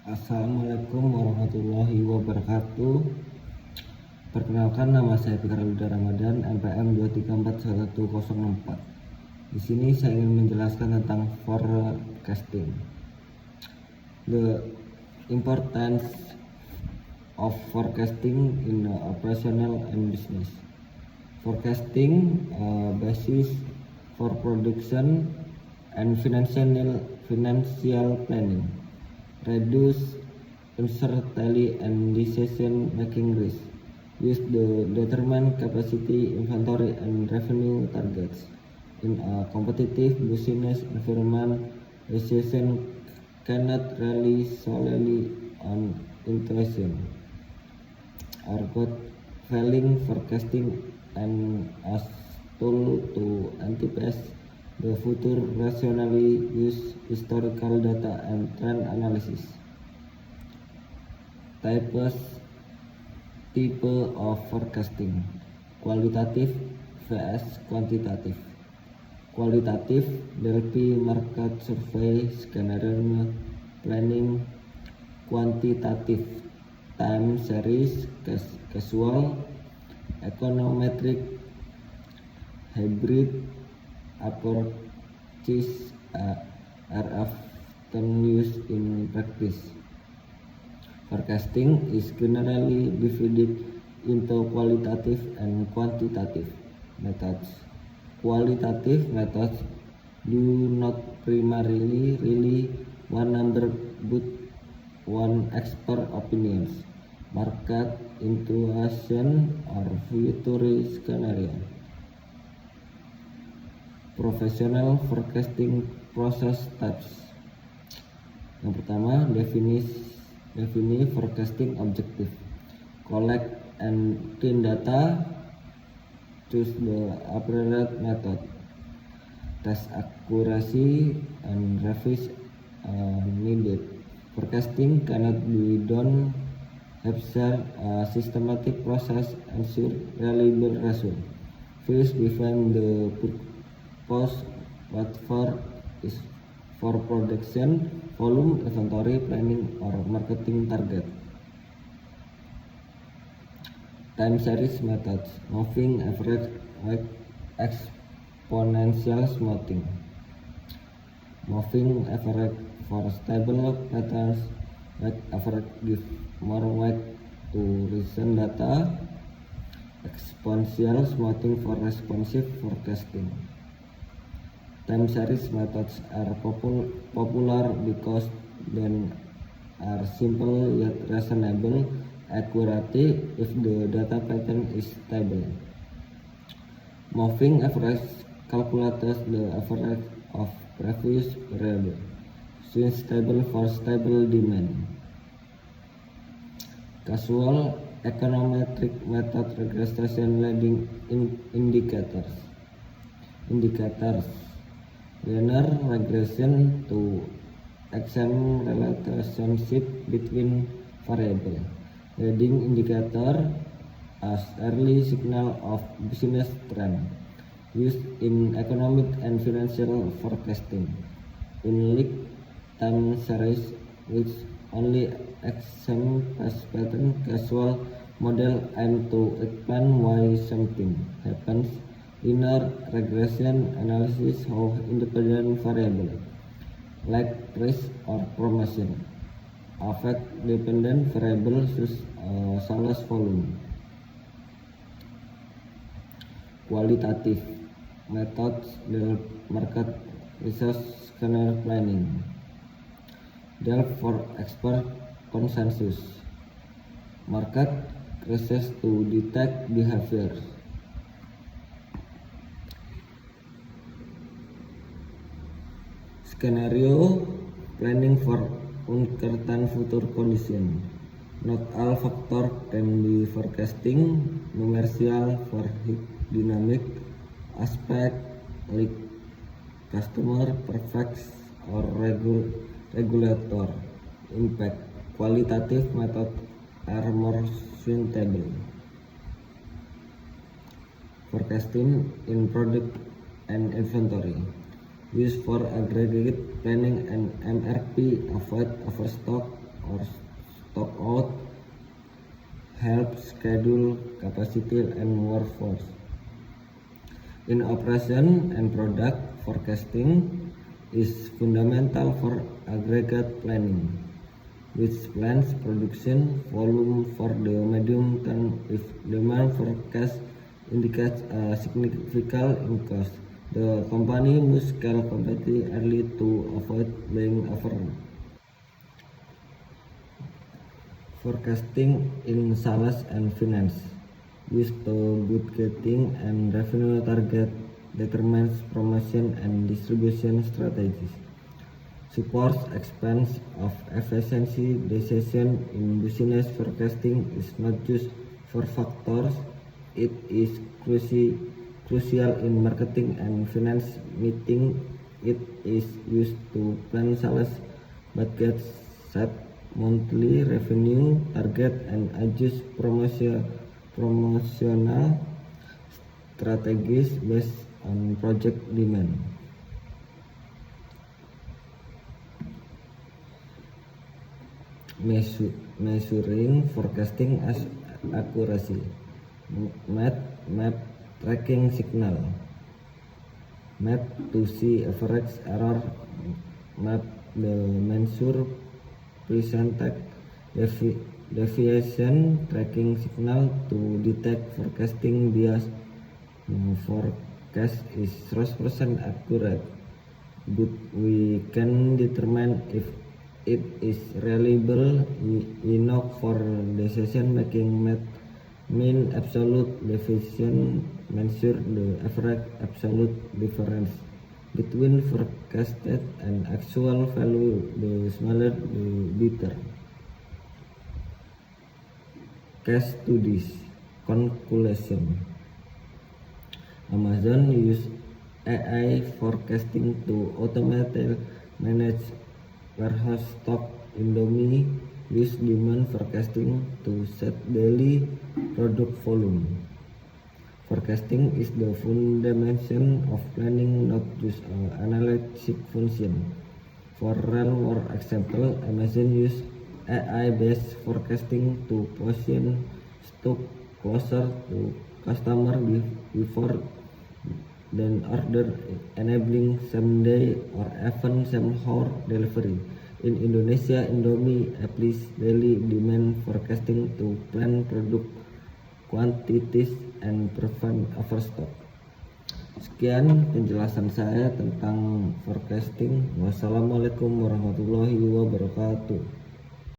Assalamualaikum warahmatullahi wabarakatuh. Perkenalkan, nama saya Fikar Alhuda Ramadan, NPM 2341104. Di sini saya ingin menjelaskan tentang forecasting. The importance of forecasting in the operational and business. Forecasting basis for production and financial planning. Reduce uncertainty and decision-making risk. Use the determine capacity, inventory, and revenue targets. In a competitive business environment, decision cannot rely solely on intuition. Argot failing forecasting and as tool to anticipate the future rationally use historical data and trend analysis. Type of forecasting: qualitative vs quantitative. Qualitative delphi market survey, scenario planning. Quantitative time series, casual, econometric, hybrid approaches are often used in practice. Forecasting is generally divided into qualitative and quantitative methods. Qualitative methods do not primarily rely on number but on expert opinions, market intuition, or future scenario. Professional forecasting process types. Yang pertama, defini forecasting objective. Collect and clean data. Choose the appropriate method. Test accuracy and revise needed. Forecasting cannot be done absent a systematic process ensure reliable result. First, define the purpose. What for is for production, volume, inventory, planning, or marketing target. Time series methods: moving average, exponential smoothing. Moving average for stable patterns, average give more weight to recent data. Exponential smoothing for responsive forecasting. Time series methods are popular because they are simple yet reasonable, accurate if the data pattern is stable. Moving average calculates the average of previous variable, swing stable for stable demand. Casual econometric method regression leading indicators. Linear regression to examine relationship between variables. Leading indicator as early signal of business trend, used in economic and financial forecasting. Unlike time series, which only examine past pattern, casual model aim to explain why something happens. Linear regression analysis how independent variables like price or promotion affect dependent variables such as sales volume. Qualitative methods develop market research, scenario planning. Delve for expert consensus. Market research to detect behaviors. Scenario planning for uncertain future condition. Not all factors can be forecasting. Commercial for dynamic aspect like customer preference or regulator impact. Qualitative methods are more suitable. Forecasting in product and inventory. Used for aggregate planning and MRP, avoid overstock or stock out, help schedule capacity and workforce. In operation and product, forecasting is fundamental for aggregate planning, which plans production volume for the medium term. If demand forecast indicates a significant increase, the company must scale capacity early to avoid being overrun. Forecasting in sales and finance, used to budgeting and revenue target, determines promotion and distribution strategies, supports expense of efficiency decision in business. Forecasting is not just for factors, it is crucial in marketing and finance meeting. It is used to plan sales budgets, set monthly revenue target, and adjust promotional strategies based on project demand. Measuring forecasting as accuracy. Map tracking signal. Map to see average error. Map the measure percentage deviation tracking signal to detect forecasting bias. Forecast is 100% accurate, but we can determine if it is reliable enough for decision making. Mean absolute deviation measure the average absolute difference between forecasted and actual value. The smaller the better. Case studies. Conclusion. Amazon use AI forecasting to automatically manage warehouse stock. Indomie use demand forecasting to set daily product volume. Forecasting is the foundation of planning, not just an analytic function. For real-world example, Amazon use AI-based forecasting to position stock closer to customer before than order, enabling same-day or even same-hour delivery. In Indonesia, Indomie applies daily demand forecasting to plan product quantities and prevent overstock. Sekian penjelasan saya tentang forecasting. Wassalamualaikum warahmatullahi wabarakatuh.